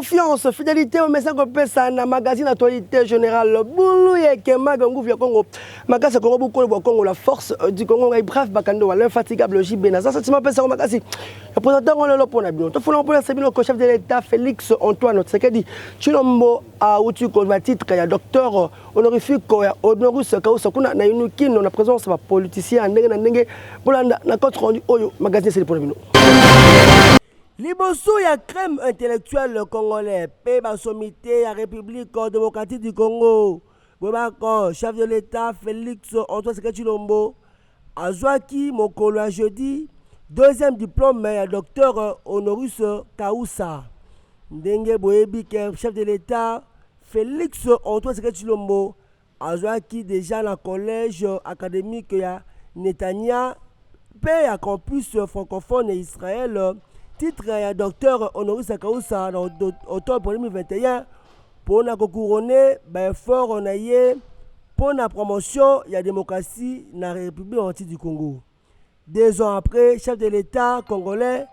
Confiance, fidélité au message qu'on peut ça na magazine actualité générale. Boulou yeke magangu via Congo. Magazine Congo beaucoup le Congo la force du Congo est bref bakando l'infatigable JB na ça sentiment peut ça magazine. Le président on le pour na bien. To faut pour la sebino chef de l'État Félix Antoine Tshisekedi. Chilombo a outu ko titre ya docteur honorifique ya Honorus Kausa kuna na inukino na présence ba politicien ndenge na ndenge bolanda na compte rendu oyo magazine c'est pour bino. Liboso ya crème intellectuelle congolais, Peba sommité à République démocratique du Congo. Bobako, chef de l'État Félix Antoine Tshisekedi Azwaki Mokolo jeudi, deuxième diplôme à docteur Honorus Kausa. Ndenge Boyebi, chef de l'État Félix Antoine Tshisekedi Azwaki déjà dans le collège académique ya Netanya, paix à campus francophone Israël. Titre ya docteur Honorus Kausa en octobre 2021 pour na couronner ben fort na ye pour la promotion de la démocratie dans la République antique du Congo. 2 ans après, chef de l'État congolais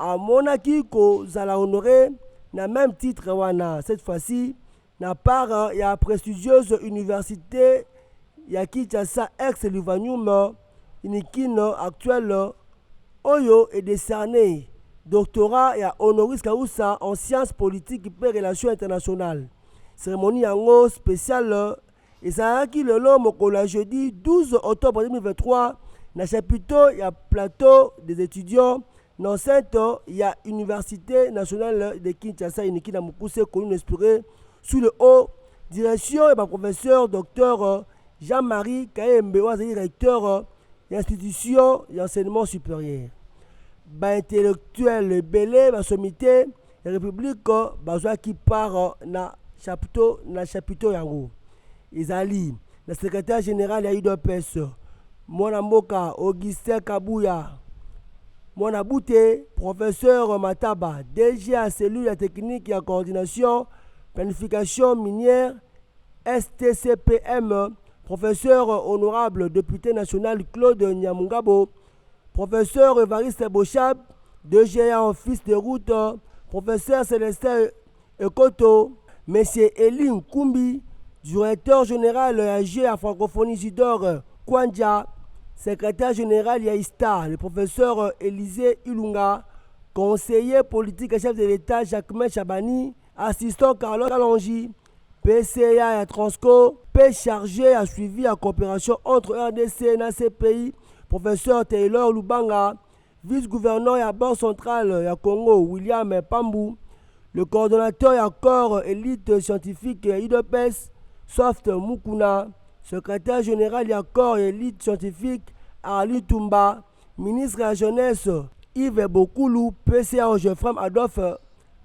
a monaki ko zala honoré na même titre wana cette fois-ci na part ya prestigieuse université ya Kinshasa ex-Luvanium inikino actuelle Oyo est décerné doctorat et Honoris Causa en sciences politiques et relations internationales. Cérémonie en spéciale et ça a qui le long au jeudi 12 octobre 2023 dans le chapiteau il y a plateau des étudiants dans cette il y a université nationale de Kinshasa qui a poussé connu inspiré sous le haut direction et professeur docteur Jean-Marie Kaembe directeur de l'institution d'enseignement supérieur. Intellectuel belé sommité la République qui part na chapiteau yango Izali le secrétaire général ya UDPS Mwana Mboka Augustin Kabuya Mwana Bouté professeur Mataba DG à cellule technique et coordination planification minière STCPM professeur honorable député national Claude Nyamungabo professeur Evariste Bochab, DGA en office de route, professeur Célestin Ekoto, monsieur Eline Kumbi, directeur général AG à francophonie Isidore Kwanja, secrétaire général Yaïsta, le professeur Élisée Ilunga, conseiller politique et chef de l'État Jacquemin Chabani, assistant Carlos Kalonji, PCA et Transco, P chargé à suivi à coopération entre RDC et CPI, professeur Taylor Lubanga, vice-gouverneur à Banque centrale à Congo, William Pambou, le coordonnateur à corps élite scientifique à IDPS, Soft Mukuna, secrétaire général à corps élite scientifique à Ali Tumba, ministre de la jeunesse Yves Bokoulou, PCA Geoffrey Adolphe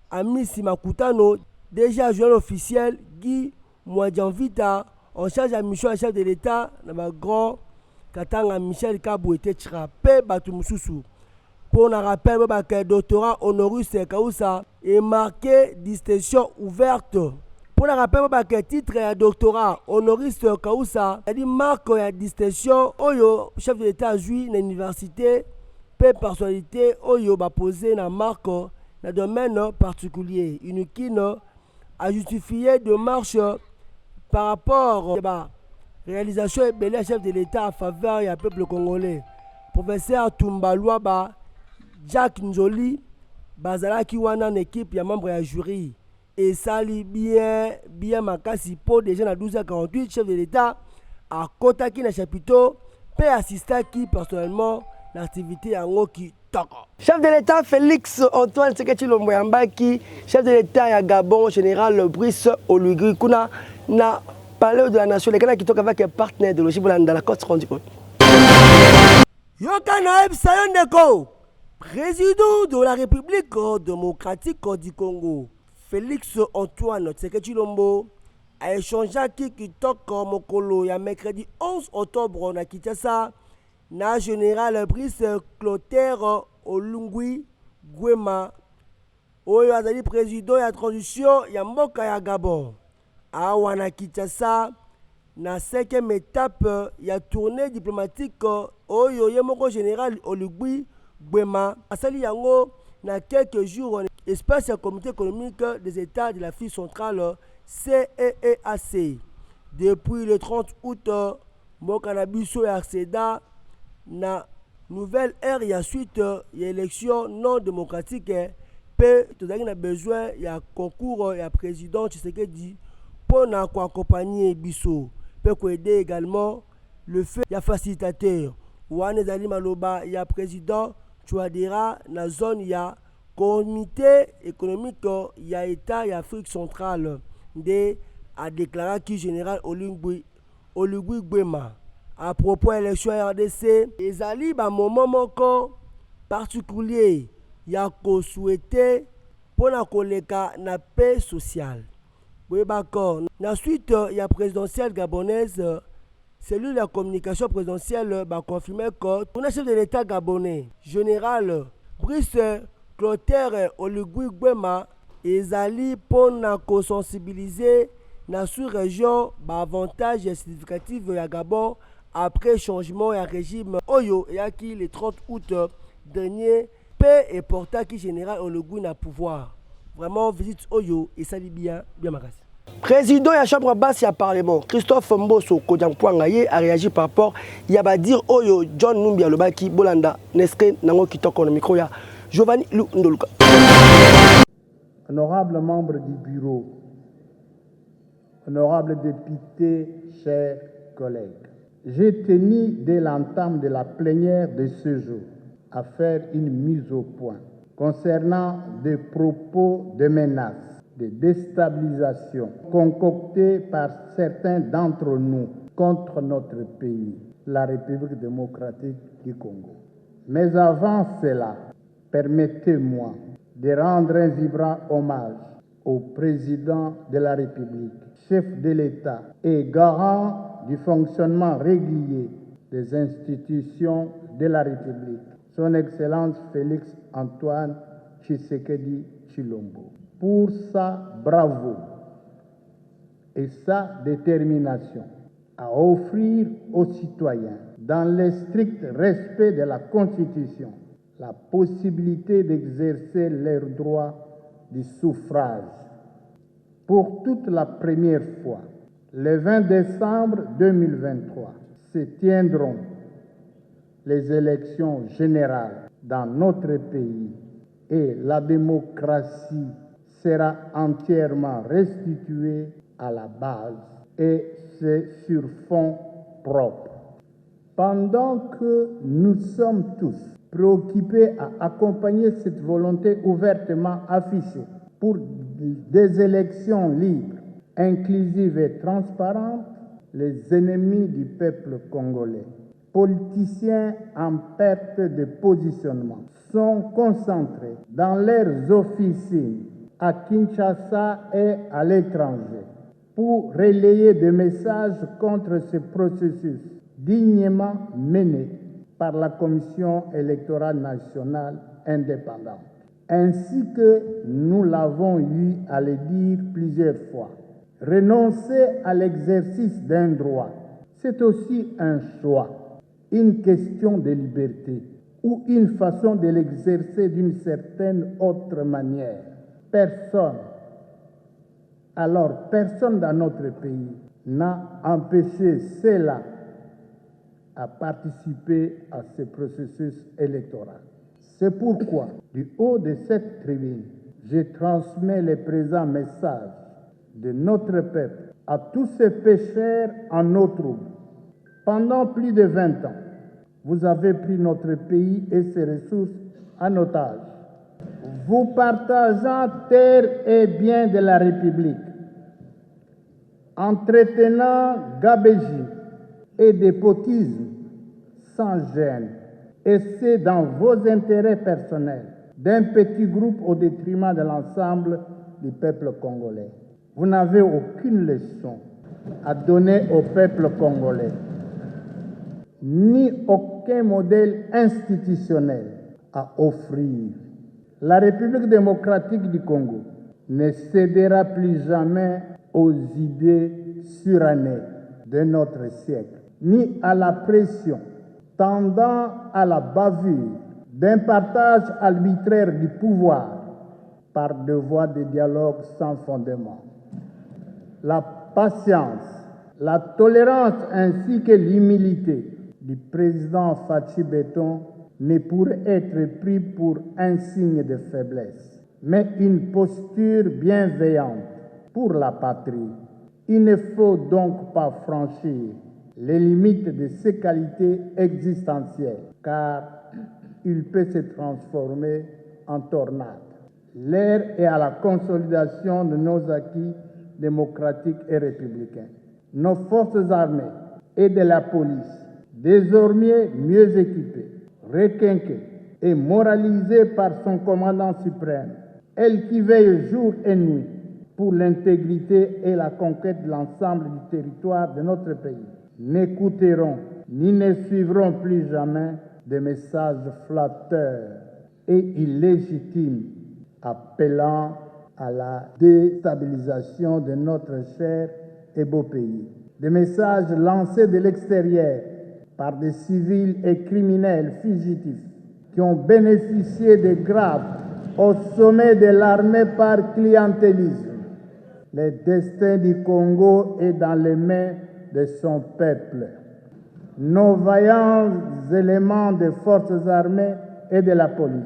Amisi Makutano, déjà adjoint officiel Guy Mouadjanvita, en charge de la mission à chef de l'État dans ma grand Katanga Michel Kabou était trappé Batu Mususu. Pour un rappel, le doctorat Honorus Kausa est marqué distinction ouverte. Pour un rappel, le titre et doctorat Honoris Kausa a dit marque la distinction Oyo chef de l'État jouit dans l'université peu personnalité Oyo va poser la marque dans le domaine particulier. Une qui a justifié de marche par rapport à réalisation et belé chef de l'État en faveur du peuple congolais. Professeur Tumbalouaba, Jacques Njoli, Bazala Kiwana, une équipe, il y a membre du jury. Et sali bien makasi pour déjà à 12h48, chef de l'État, à Kotaki, dans le chapiteau, peut assister qui personnellement l'activité en qui toque. Chef de l'État Félix Antoine Tshisekedi Moyambaki, chef de l'État à Gabon, général Brice Oligui, kuna na palais de la nation, les Canadiens qui toquent avec un partenaire de logique dans la côte rendu compte. Yokana Sayoneko, président de la République démocratique du Congo, Félix Antoine Tshisekedi a échangé qui toque Mokolo ya mercredi 11 octobre na Kinshasa na général Brice Clotaire Olungui Gwema oyo azali président ya transition ya mboka ya Gabon. Awa na Kinshasa na 5e étape ya tournée diplomatique oyo ye moko général Olugui Gwema asali yango na quelques jours Espace et Comité économique des États de l'Afrique centrale, CEEAC. Depuis le 30 août, Mokanabiso et Arseda, na nouvelle ère, il y a suite, il y a élection non démocratique, pe tozali na besoin il y a concours il y a président Tshisekedi pour accompagner biso peut aider également le fait il y a facilitateur wana ezali maloba il y a président Touadéra na zone il y a comité économique il y a état il y a Afrique centrale de a déclaré qui général Oligui Nguema à propos élection RDC ezali ba moment moko particulier il y a qu'au souhaiter pour la koleka na paix sociale. Oui, d'accord. Ensuite, il y a présidentielle gabonaise. Celui de la communication présidentielle va confirmer que le chef de l'État gabonais, général Brice Clotaire Oligui Nguema, ezali pour na sensibiliser na sous-région avantage significatif ya Gabon après changement et régime Oyo et qui le 30 août dernier paix et porta qui général Oligui na pouvoir. Vraiment visite Oyo et ça dit bien makasi. Président de la chambre basse du parlement Christophe Mboso Kodjampoangaye a réagi par rapport il y a dire Oyo John Numbi Alobaki Bolanda Neske Nango Kitoko na micro ya Giovanni Ndoluka. Honorables membres du bureau, honorables députés, chers collègues, j'ai tenu dès l'entame de la plénière de ce jour à faire une mise au point concernant des propos de menaces, de déstabilisation concoctés par certains d'entre nous contre notre pays, la République démocratique du Congo. Mais avant cela, permettez-moi de rendre un vibrant hommage au président de la République, chef de l'État et garant du fonctionnement régulier des institutions de la République, son Excellence Félix Antoine Tshisekedi Tshilombo, pour sa bravoure et sa détermination à offrir aux citoyens, dans le strict respect de la Constitution, la possibilité d'exercer leur droit du suffrage. Pour toute la première fois, le 20 décembre 2023, se tiendront les élections générales dans notre pays et la démocratie sera entièrement restituée à la base et c'est sur fond propre. Pendant que nous sommes tous préoccupés à accompagner cette volonté ouvertement affichée pour des élections libres, inclusives et transparentes, les ennemis du peuple congolais, politiciens en perte de positionnement, sont concentrés dans leurs officines à Kinshasa et à l'étranger pour relayer des messages contre ce processus dignement mené par la Commission électorale nationale indépendante. Ainsi que nous l'avons eu à le dire plusieurs fois, renoncer à l'exercice d'un droit, c'est aussi un choix, une question de liberté ou une façon de l'exercer d'une certaine autre manière. Personne dans notre pays n'a empêché cela à participer à ce processus électoral. C'est pourquoi, du haut de cette tribune, je transmets le présent message de notre peuple à tous ces pécheurs en eau trouble. Pendant plus de 20 ans, vous avez pris notre pays et ses ressources en otage, vous partageant terre et biens de la République, entretenant gabegie et despotisme sans gêne, et c'est dans vos intérêts personnels d'un petit groupe au détriment de l'ensemble du peuple congolais. Vous n'avez aucune leçon à donner au peuple congolais, ni aucun modèle institutionnel à offrir. La République démocratique du Congo ne cédera plus jamais aux idées surannées de notre siècle, ni à la pression tendant à la bavure d'un partage arbitraire du pouvoir par de voies de dialogue sans fondement. La patience, la tolérance ainsi que l'humilité du président Fachi Beton ne pourrait être pris pour un signe de faiblesse, mais une posture bienveillante pour la patrie. Il ne faut donc pas franchir les limites de ses qualités existentielles, car il peut se transformer en tornade. L'heure est à la consolidation de nos acquis démocratiques et républicains. Nos forces armées et de la police, désormais mieux équipées, requinquées et moralisées par son commandant suprême, elle qui veille jour et nuit pour l'intégrité et la conquête de l'ensemble du territoire de notre pays, n'écouteront ni ne suivront plus jamais des messages flatteurs et illégitimes appelant à la déstabilisation de notre cher et beau pays. Des messages lancés de l'extérieur par des civils et criminels fugitifs qui ont bénéficié de graves au sommet de l'armée par clientélisme. Le destin du Congo est dans les mains de son peuple. Nos vaillants éléments des forces armées et de la police,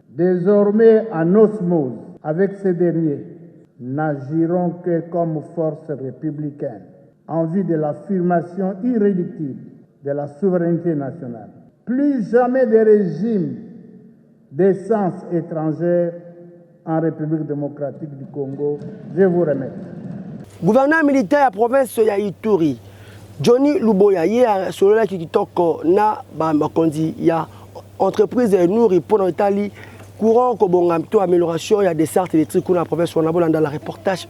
désormais en osmose avec ces derniers, n'agiront que comme force républicaine en vue de l'affirmation irréductible de la souveraineté nationale. Plus jamais de régime d'essence étrangère en République démocratique du Congo. Je vous remercie. Gouverneur militaire à province ya Ituri, Johnny Luboya, ye solola kitoko na makondi ya entreprise nourri pour l'Italie courant ko bonga to amélioration ya des certes électriques dans la province on a dans la reportage.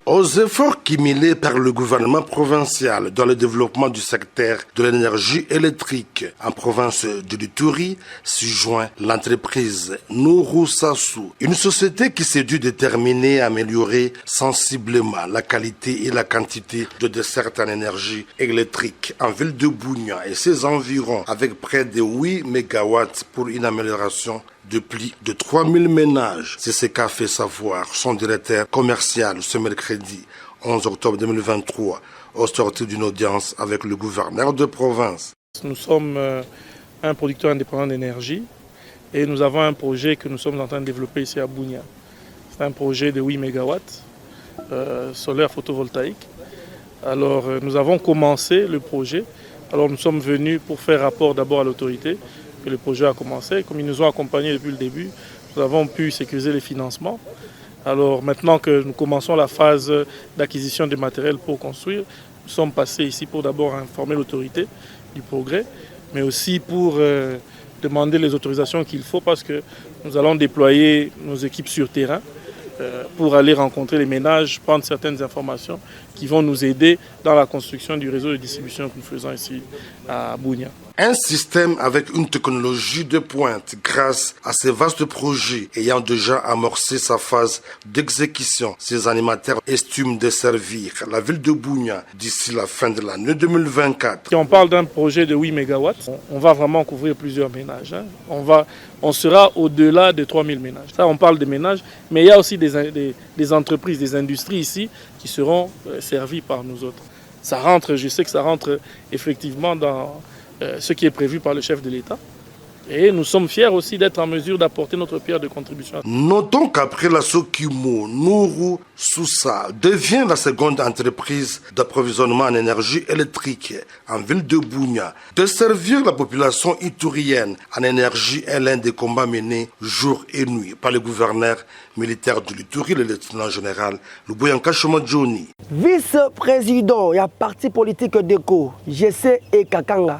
Aux efforts cumulés par le gouvernement provincial dans le développement du secteur de l'énergie électrique en province de l'Ituri, s'y joint l'entreprise Nourou Sassou, une société qui s'est dû déterminer à améliorer sensiblement la qualité et la quantité de certaines énergies électriques en ville de Bunia et ses environs avec près de 8 MW pour une amélioration de plus de 3000 ménages. C'est ce qu'a fait savoir son directeur commercial ce mercredi 11 octobre 2023 au sortir d'une audience avec le gouverneur de province. Nous sommes un producteur indépendant d'énergie et nous avons un projet que nous sommes en train de développer ici à Bunia. C'est un projet de 8 MW solaire photovoltaïque. Alors nous avons commencé le projet. Alors nous sommes venus pour faire rapport d'abord à l'autorité que le projet a commencé. Comme ils nous ont accompagnés depuis le début, nous avons pu sécuriser les financements. Alors maintenant que nous commençons la phase d'acquisition de matériel pour construire, nous sommes passés ici pour d'abord informer l'autorité du progrès, mais aussi pour demander les autorisations qu'il faut parce que nous allons déployer nos équipes sur terrain pour aller rencontrer les ménages, prendre certaines informations qui vont nous aider dans la construction du réseau de distribution que nous faisons ici à Bunia. Un système avec une technologie de pointe grâce à ces vastes projets ayant déjà amorcé sa phase d'exécution. Ces animateurs estiment desservir la ville de Bunia d'ici la fin de l'année 2024. Si on parle d'un projet de 8 MW, on va vraiment couvrir plusieurs ménages. On sera au-delà de 3000 ménages. Ça, on parle de ménages, mais il y a aussi des entreprises, des industries ici qui seront servies par nous autres. Ça rentre, je sais que ça rentre effectivement dans ce qui est prévu par le chef de l'État. Et nous sommes fiers aussi d'être en mesure d'apporter notre pierre de contribution. Notons qu'après la Sokimo, Nourou Soussa devient la seconde entreprise d'approvisionnement en énergie électrique en ville de Bunia. De servir la population iturienne en énergie est l'un des combats menés jour et nuit par le gouverneur militaire de l'Ituri, le lieutenant général Luboyanka Johnny. Vice-président, il y a parti politique DECO, GC et Kakanga.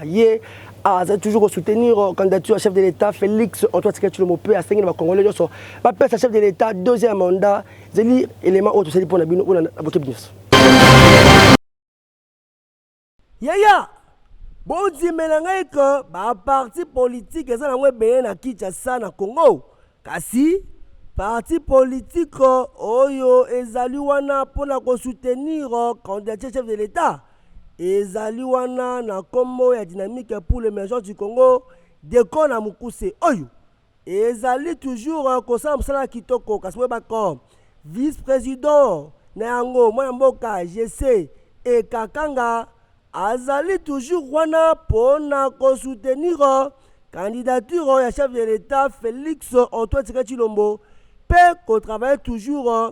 Ah, c'est toujours soutenir la candidature à chef de l'État, Félix Antoine Tshisekedi Tshilombo à 5 Congolais. Parce que chef de l'État, deuxième mandat, c'est l'élément autre, c'est pour la bino ou la bokebinus. Yaya, bon dit mélange que bah parti politique ça na webé na Kinshasa na Congo. Kasi parti politique oyo ezali wana pour la soutenir candidature chef de l'État. Ezali wana na kombo ya dynamique pour l'émergence du Congo DECO na mukuse oyo ezali toujours kosala mosala kitoko kasi boyebaka vice-président na yango mwana mboka GC Ekakanga azali toujours wana mpona kosoutenir candidature ya chef de l'État Félix Antoine Tshisekedi Tshilombo mpe kotravaille toujours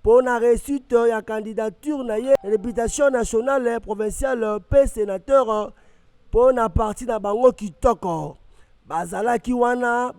pour la réussite de la candidature na ye réputation nationale provinciale mpe sénateur pour la partie na bango kitoko bazalaki wana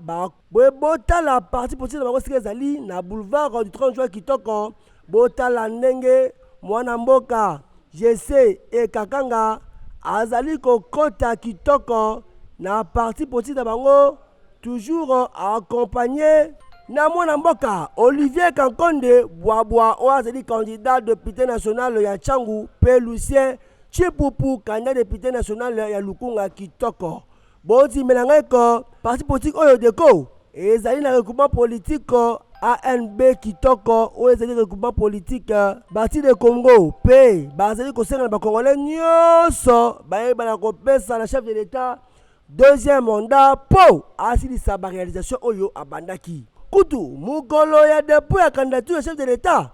botala parti politique na bango sika ezali na boulevard du 30 juin kitoko botala ndenge mwana mboka GC Ekakanga azali kokota kitoko na parti politique na bango toujours accompagné na mwana mboka Olivier Kankonde Bwabwa oyo azali candidat député national ya Tchangu mpe Lucien Chipupu candidat député national ya Lukunga kitoko bondimela ngai ko parti politique oyo deko ezali na regroupement politique ANB kitoko oyo ezali regroupement politique Parti de Congo mpe bazali kosenga na bakongolais nyonso bayebana kopesa na chef de l'État deuxième mandat po asilisa baréalisation oyo abandaki kutu mukolo ya dépôt ya candidature ya chef de l'État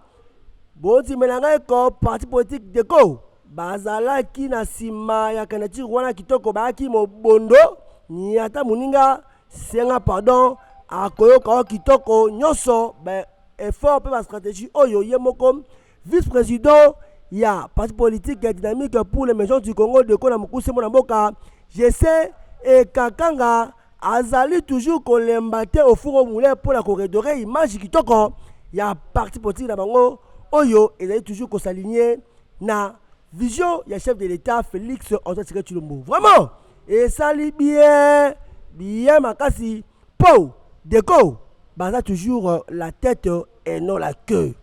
bondimela ngai ko parti politique deko bazalaki na nsima ya candidature wana kitoko bayaki mobondo ni ata moninga senga pardon akoyoka o kitoko nyonso effort mpe bastratégie oyo ye moko vice-président ya parti politique ya dynamique pour l'émergence du Congo deko na mokuse mwana mboka GC Ekakanga azali toujours kolemba te ofuro moulin mpo na koredore image kitoko ya parti politique na bango oyo ezali toujours kosaligné na vision ya chef de l'État Félix Antoine Tshisekedi Tshilombo. Vraiment esali bien makasi po deko baza toujours la tête et non la queue.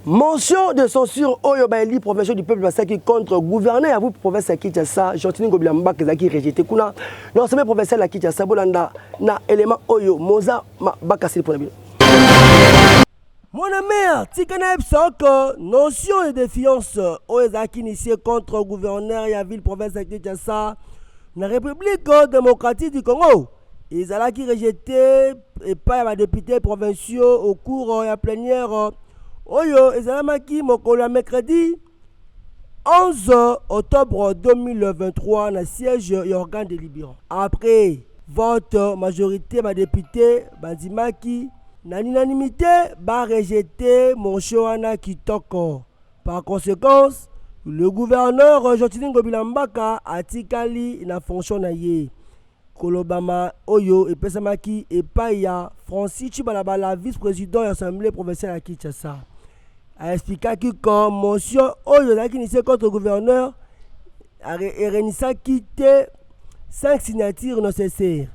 Mention de censure Oyo Baeli, professeur du peuple Basaki contre gouverner à vous, professeur Kinshasa, Gentini Gobilamba, qui rejeté Kuna. Non, c'est mes professeurs la Kinshasa, Bolanda, na élément Oyo, Moza, Bakasi pour la ville. Mon ami, Tikana Epsok, notion de défiance Oyo Zaki initié contre gouverneur et ville, professeur Kinshasa, la République démocratique du Congo. Ils allaient qui rejeté et pas les députés provinciaux au cours de la plénière. Oyo ezalamaki mokolo mercredi 11 octobre 2023 na siège ya organe délibérant. Après vote majorité ba député bandimaki na l'unanimité ba rejeté Monshoana Kitoko. Par conséquence, le gouverneur Gentini Gobilambaka atikali na fonction na ye. Kolobama Oyo et Pesamaki et Paya Francis Chibalabala vice-président de l'Assemblée provinciale à Kinshasa a expliqué que comme motion Oyo qui initié contre le gouverneur a quitté 5 signatures nécessaires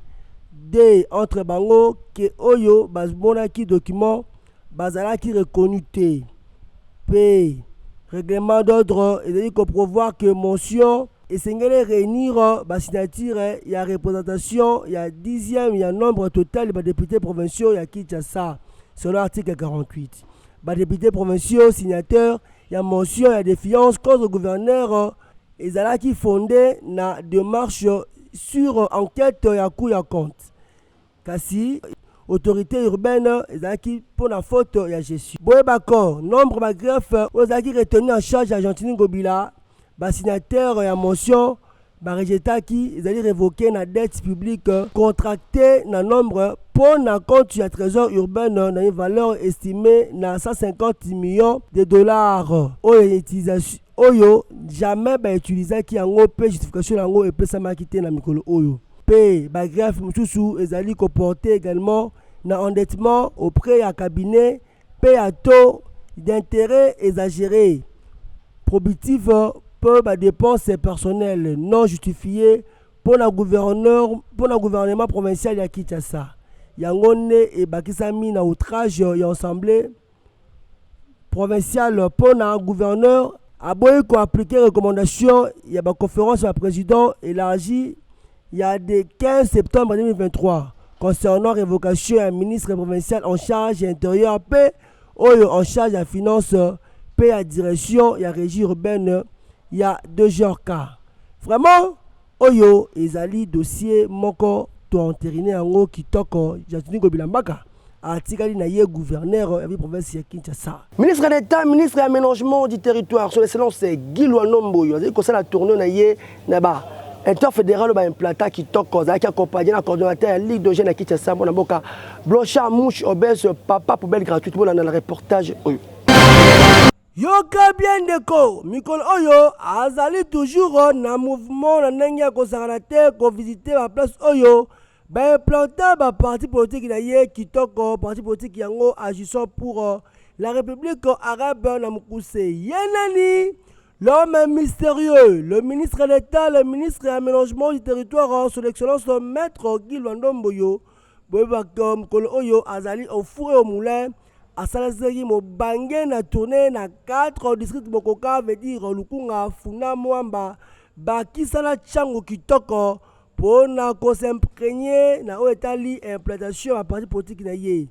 de entre bango que Oyo bazbona qui document bazala qui reconnu P règlement d'ordre et dit qu'on prévoit que motion et c'est réunir la signature, il y a représentation, il y a 10e, il y a nombre total de députés provinciaux, il y a Kinshasa, selon l'article 48. Les députés provinciaux, signataires, il y a mention, il y a défiance contre le gouverneur, et ça qui fondé la démarche sur enquête, il y a coup, il y a compte. Kasi, autorité urbaine, il y a qui pour la faute, il y a Jésus. Boye Bakor, nombre de greffe, il y a qui retenu en charge à Gentini Gobila. Les signataires et motion rejeté qui ils allaient révoquer la dette publique contractée dans nombre pour un compte du trésor urbain dans une valeur estimée à 150 millions de dollars. Oyo jamais utilisé qui en paie justification en et peut s'amakiter dans mikolo oyo. Paie greffe mususu ils allaient comporter également un endettement auprès d'un cabinet paie à taux d'intérêt exagéré prohibitif pour les dépenses personnelles non justifiées pour le gouvernement provincial de Kinshasa. Yangone et Bakisami na outrage et assemblée provinciale pour le gouverneur a beau appliquer recommandation il y a une conférence du président élargie il y a le 15 septembre 2023 concernant révocation d'un ministre provincial en charge intérieur paix en charge de la finance paix à direction et à régie urbaine. Il y a 2 jours cas. Vraiment, Oyo ezali dossier moko toenterine yango kitoko Justin Kobilambaka atikali na ye gouverneur ya province ya Kinshasa. Ministre d'État, ministre de l'aménagement du territoire, son excellence Guy Lwanomboyo, il a la tournée na ye na-ba interfédéral ba implanta kitoko za ki accompagné na coordonnateur Ligue de jeunes à Kinshasa na boka Blanchard Mouche obèse papa poubelle gratuite pour dans le reportage oyo. Yoka bien deko mikolo oyo azali toujours na mouvement na ndenge ya kozala te ko visiter la place oyo ba implanter ba parti politique na ye kitoko parti politique yango agissant pour la République arabe na mukuse yenani. L'homme mystérieux, le ministre d'État, le ministre de l'aménagement du territoire, son excellence maître Guy Lwanomboyo, Bobakom Kolo Oyo, Azali au four et au moulin, à Salazari Mobangé na tourné na 4 districts Bokoka, veut dire Lukunga, Funa Mwamba, Bakisala Chango Kitoko, pour na ko s'imprégner na oetali implantation à parti politique na ye.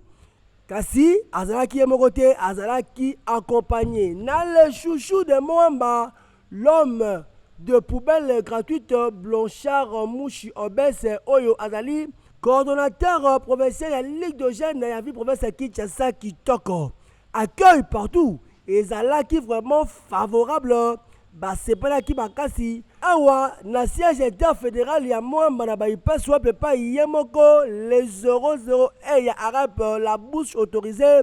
Kasi azalaki emokote azalaki accompagné na le chouchou de Mwamba, l'homme de poubelle gratuite Blanchard Mouchi Obese Oyo Azali, coordonnateur provincial de la Ligue de jeunes de la ville province de Kinshasa kitoko. Accueil partout et zalaki vraiment favorable. Basepelaki bakasi awa na siège interfédéral ya Mwamba na baipesi wape pa yemoko les 00 ya arabe la bouche autorisée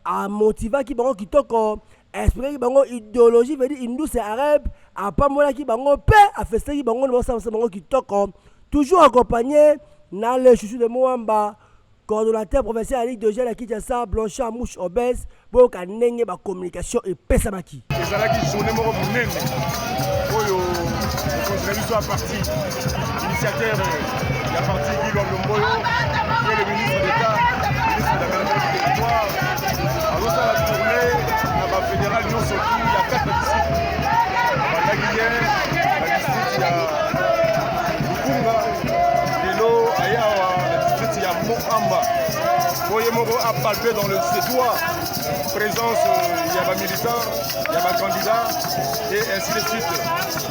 à motiver ki bango kitoko expliquer ki bango idéologie veut dire indus arabe a pas mona ki bango pe a fester ki bango no sa bango kitoko toujours accompagné na le chouchou de Mwamba coordonnateur provincial à la Ligue de jeunes à Kinshasa Blanchard Mouche Obese boka ndenge ba communication et pesa baki ezalaki journée moko monene oyo okonzela biso ya parti initiateur ya parti Guy Lwanomboyo qui est le ministre d'État ministre de l'aménagement du territoire azosala tournée na bafédéral nyonso tu ya 4 district bandaki ye na district ya Lukunga lelo aya awa na district ya Moamba oye moko apalpe dans le sédois présence il y a des militants, il y a des candidats et ainsi de suite.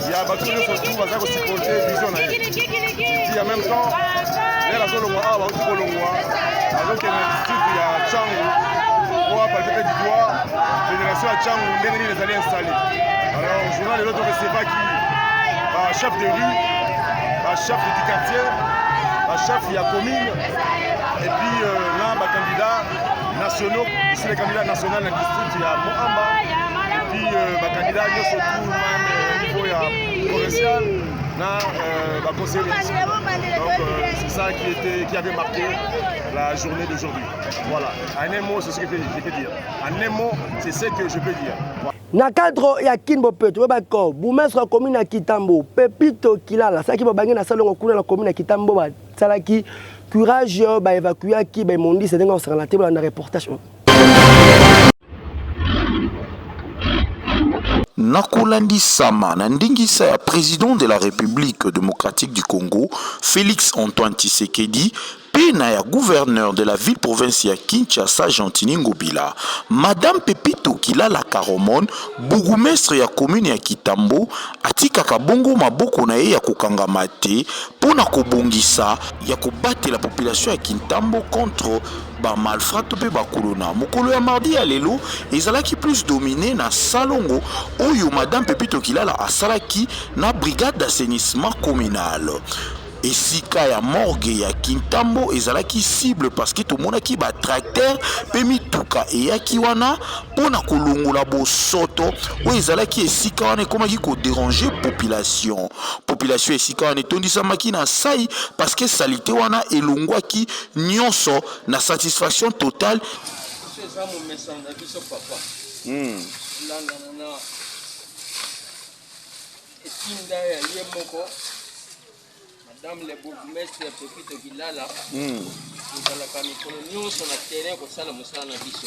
Il y a des gens qui se trouvent à supporter vision. Et puis en même temps, les gens qui sont là, donc il y a Tchangou, pour appeler du doigt, la fédération à Tchangou, les allés installés. Alors au journal de l'autre, on ne sait pas qui, chef de rue, chef du quartier, chef de la commune, et puis là, les candidats nationaux, ici les candidats nationaux dans le district, il y a Moamba, et puis les candidats surtout même au niveau provincial, dans le conseil municipal. Donc c'est ça qui avait marqué la journée d'aujourd'hui. Voilà, en un mot, c'est ce que je peux dire. En un mot, c'est ce que je peux dire. Voilà. Na cadre ya Kinbo Peto bako boumestre commune ya Kitambo Pepito Kilala saki babangi na salongo kuna la commune ya Kitambo ba salaki courage ba évacuer ki ba mondi c'est dengo sur la table na reportage Nakolandi Sama na ndingisa ya président de la République démocratique du Congo Félix Antoine Tshisekedi pena ya gouverneur de la ville provinciale Kinshasa Gentini Ngobila Madame Pepito Kilala Karomon bourgmestre ya commune ya Kitambo atikaka bongo maboko na ye ya kokangama te pona kobongisa ya kobatela la population ya Kitambo contre ba malfrat pe ba kolona mokolo ya mardi ya lelo ezalaki plus dominé na salongo oyo Madame Pepito Kilala asalaki na brigade d'assainissement communal. Esika ya morgue ya Kintambo ezalaki cible parce que tout monde qui ba tracteur pe mituka eyaki wana pona kolongola bosoto o ezalaki esika wana ekomaki ko déranger population esika wana etondisamaki na sai parce que salité wana elongwaki nyonso na satisfaction totale. Madame le bourgmestre Pepito Kilala ezalaka mikolo nyonso na terrain kosala mosala na biso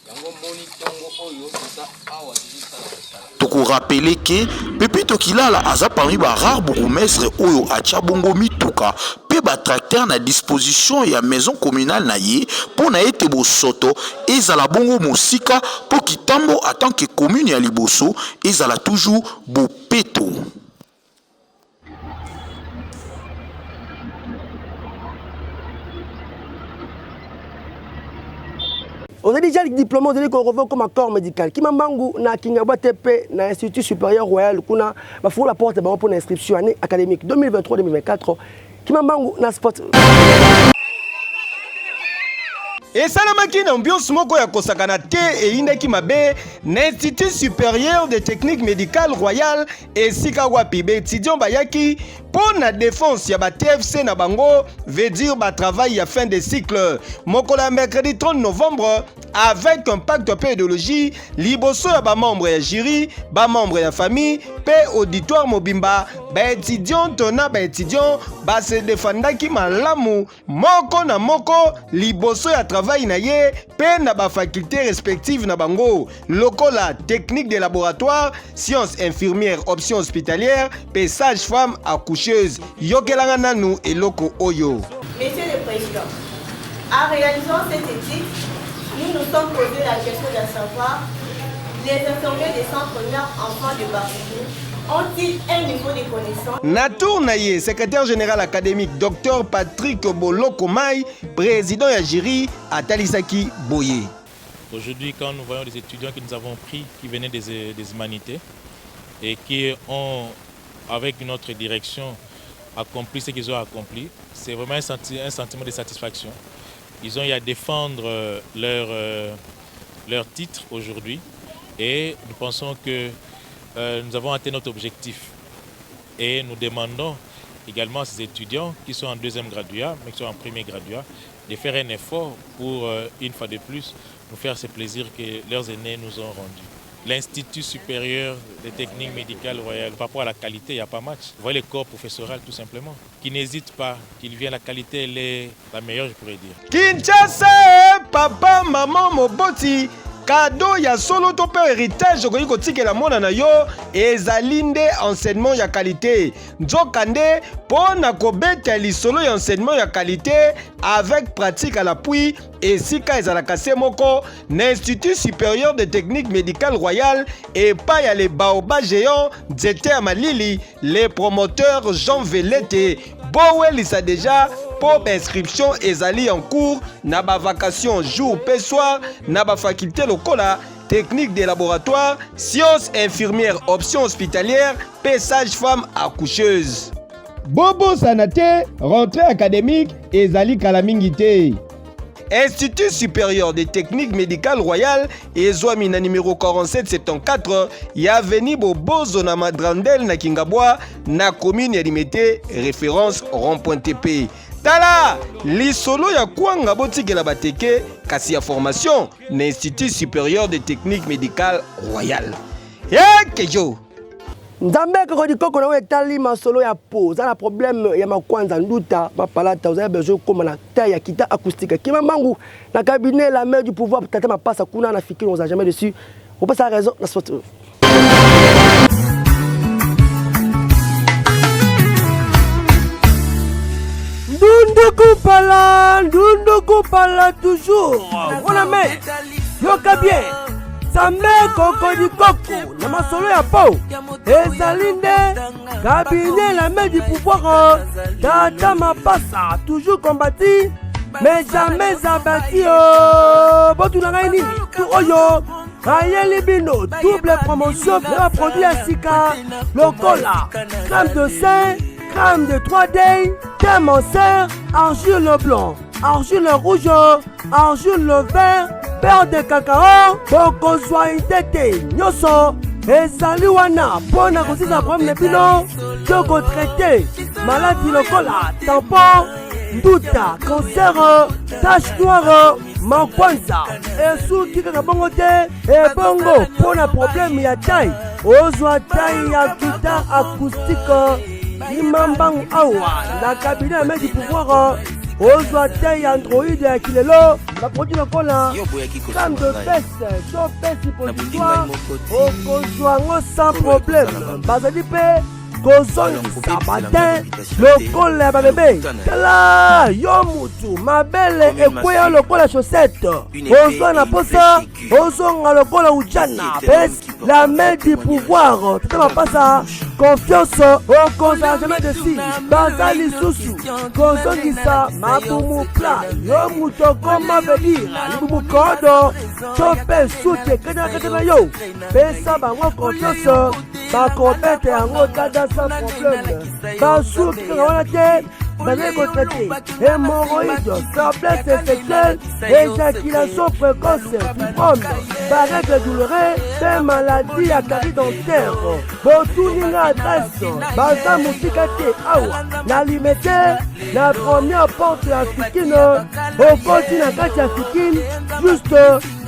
yango moni ntongo oyo toza awa tozosala mosala. Tokorapele ke Pepito Kilala aza parmi ba rare bourgmestre oyo atia bongo mituka pe ba tracteur na disposition ya maison communale na ye pona ete bosoto ezala bongo mosika po Kitambo en tant que commune ya liboso ezala toujours bopeto. On a déjà diplômé, on a dit qu'on revient comme un corps médical. Qui m'a mangu na Kingabwa TP, na Institut supérieur royal, kuna, ma fou la porte pour l'inscription année académique 2023-2024. Qui m'a mangu na sport. Et salamaki na ambiance moko ya kosakana te e indaki mabe na Institut supérieur de technique médicale royale et sika wapi be étudiant bayaki pour la défense ya ba TFC na bango veut dire ba travail ya fin de cycle mokola mercredi 30 novembre avec un pacte de pédologie liboso ya ba membre ya jury ba membre ya famille pe auditoire mobimba ba étudiant tona ba étudiant ba se defandaki malamu moko na moko liboso ya travail na ye pe na ba faculté respective na bango lokola technique de laboratoire sciences infirmières option hospitalière pe sage-femme accoucheuse yokelanga nanu eloko oyo. Monsieur le Président, en réalisant cette étude, nous nous sommes posé la question de savoir les infirmiers des centres Nord enfants de Barbeau ont-ils un niveau de connaissance? Natour Naye, secrétaire général académique, Dr Patrick Bolokomai, président Yajiri à Talisaki Boye. Aujourd'hui, quand nous voyons les étudiants que nous avons pris, qui venaient des humanités et qui ont, avec notre direction, accompli ce qu'ils ont accompli, c'est vraiment un sentiment de satisfaction. Ils ont eu à défendre leur titre aujourd'hui et nous pensons que nous avons atteint notre objectif. Et nous demandons également à ces étudiants qui sont en deuxième graduat, mais qui sont en premier graduat, de faire un effort pour, une fois de plus, nous faire ce plaisir que leurs aînés nous ont rendu. L'Institut supérieur des techniques médicales royales, par rapport à la qualité, il n'y a pas match. Vous voyez le corps professoral tout simplement, qui n'hésite pas, qu'il vient, la qualité, elle est la meilleure, je pourrais dire. Kinshasa, papa, maman, moboti. Cadeau ya solo to pe héritage ko yiko tikela mona na yo ezalinde enseignement ya qualité nzokande pona ko beta lisolo ya enseignement ya qualité avec pratique à l'appui et sika ezalaka se moko na Institut supérieur de technique médicale royale et pas ya les baobab géants nzete ya malili les promoteurs Jean Velete Bowelisa déjà pour inscription ezali en cours na ba vacation jour pe soir na ba faculté lokola technique de laboratoire sciences infirmières option hospitalière pe sage-femme accoucheuse. Bobo sanate rentrée académique ezali kalamingi te. Institut supérieur des techniques médicales royales ezwami na numéro 4774 ya avenue Bobozo na Madrandel na Kingabwa na commune ya Limete référence rond-point TP. Tala lisolo ya kwanga botikela bateke kasi ya formation na Institut supérieur de techniques médicales royales. Kejo Nzambe kodi koko na etali masolo ya po za na problème ya makwanza nduta mapalata vous avez besoin comme na taille ya kita acoustique kima mangu na cabinet la main du pouvoir tata mapasa kuna na fikiri on a jamais dessus on passe à la raison na sport. Ndundu kupala toujours voilà mais yoka bien Sambe koko di koko na masolo ya po ezalinde cabinet la main du pouvoir tata mapasa toujours combattu mais jamais abattu botu na ngai nini tu oyo ayeli bino double promotion de produit à sika lokola crème de sein crème de 3D thème en serre argile blanc argile rouge argile vert beurre de cacao bokozwa itete nyonso ezali wana mpona kosisa problème na bino toko traité maladie lokola tampon nduta cancer tache noire makwanza esuki kaka bongo te ebongo mpona problème ya taille ozwa taille ya guitare acoustique imambangu awa na cabinet ya main du pouvoir ozwa taille Android ya kilelo baproduit lokola crème de peste to peste positoire okozwa ngo sans problème bazali mpe kozongisa batin lokola ya babebe tala yo mutu mabele ekweya lokola chaussette ozwa na posa ozonga lokola ujana pes la main du pouvoir tata mapasa confiance okozala jamais de si baza lisusu kozongisa mabumu pla yo moto okoma velira libumu kodo to mpe sute kete na yo pesa bango confiance bakobete yango dada sans problème basuki kaka wana te bazali kotraite hémorroïde, faiblesse sexuelle, éjaculation précoce, fibrome, barrègle douloureuse, des maladies à carie dentaire. Botuninga adresse, baza musika te awa, na limité, la première porte africaine, au continent kati africaine, juste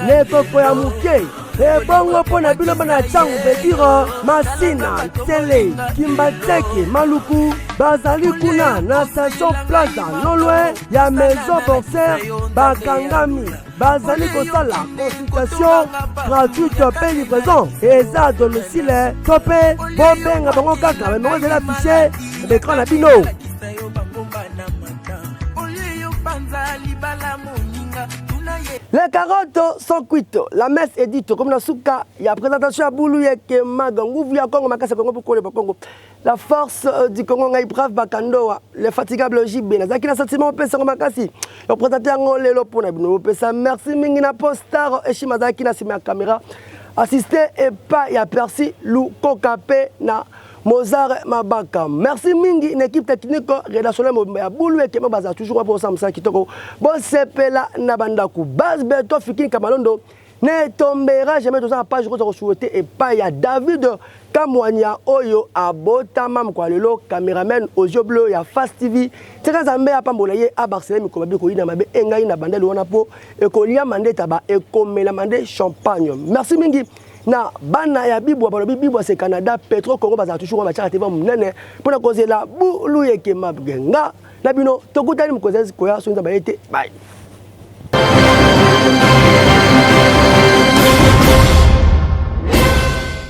nekoko ya muke. ebongo mpo na bino bana ntango bedira masina tele kimbateke maluku bazali kuna na station plaza non loin ya maison boxer bakangami bazali kosala consultation gratuite mpe livraison eza domicile to mpe bobenga bango kaka bameko ezali affiche bekran na bino. Les carottes sont cuites. La messe est dite comme la souka. Il y a présentation à Bouluyeke Magangou, via Congo, Makasa Congo pour le Congo. La force du Congo, Naïbraf Bakandoa, les fatigables JB, Nazaki na sentiment pesa Makasi. Le présentateur Lelo pour Nabino pesa. Merci Mingina Postar et Shimazaki na Simia Caméra. Assisté et pas y a perçu Lou Kokape na Mozart Mabaka. Merci Mingi, une équipe technique rédactionnelle à Bouluyeke Mabaza, toujours pour Samsa Kitoko. Bon, c'est Pela Nabandaku. Bas Beto Fikin Kamalondo. Ne tombera jamais dans la page que vous souhaitez et pas il y a David Kamwanya Oyo Abotamam Kwalelo caméraman aux yeux bleus il y a Fast TV très amé à Pambolaye à Barcelone ko babi ko ina mabe engai na bandeli wana po e ko lia mande taba e ko mela mande champagne. Merci mingi na bana ya bibo ba bibo c'est Canada Petro Congo baza toujours ba charité ba munene pona kozela Bouluyeke Mabgenga na bino tokutani mkozezi ko ya sonza ba ete bye.